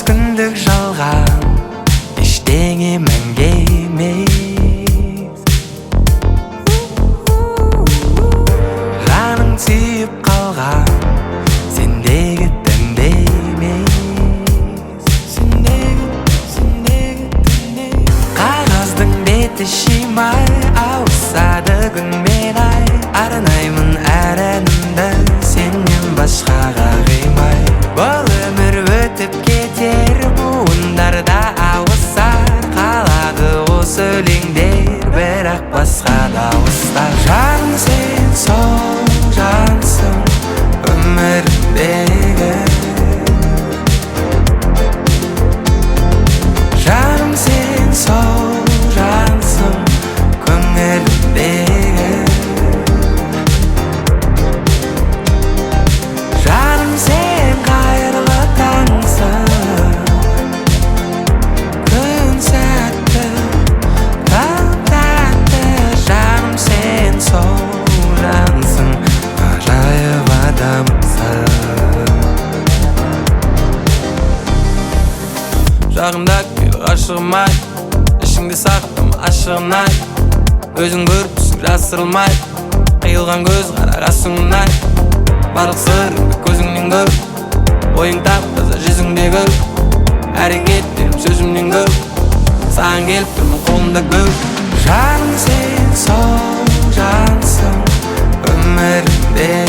күндік жалған ештеңе мәңгі емес. Жаның сүйіп қалған сендегі тәнде емес. Қағаздың беті шимай ауысады күнмен ай. Арнаймын әр әнімді сеннен басқаға қимай. Бұл өмір өтіп кетер, буындарда ауысар. Қалады осы өлеңдер, бірақ басқа дауыстар. Жаным сен сол жансың өмірдегі. Жаным сен сол жансың көңілдегі. Жаным сен қайырлы таңсың, күн сәтті, таң тәтті. Жаным сен сол жансың, ғажайып адамсың. Жағымда кел ғашығым-ай, ішіңде сақтым ашығын-ай. Өзің көріпсің жасырылмай, қиылған көз қара қасыңын-ай. Барлық сырыңды көзіңнен көр, ойың тап-таза жүзіңде көр. Әрекеттерім сөзімнен көр, саған келіп тұрмын қолымда көр. Жаным сен сол жансың өмірде.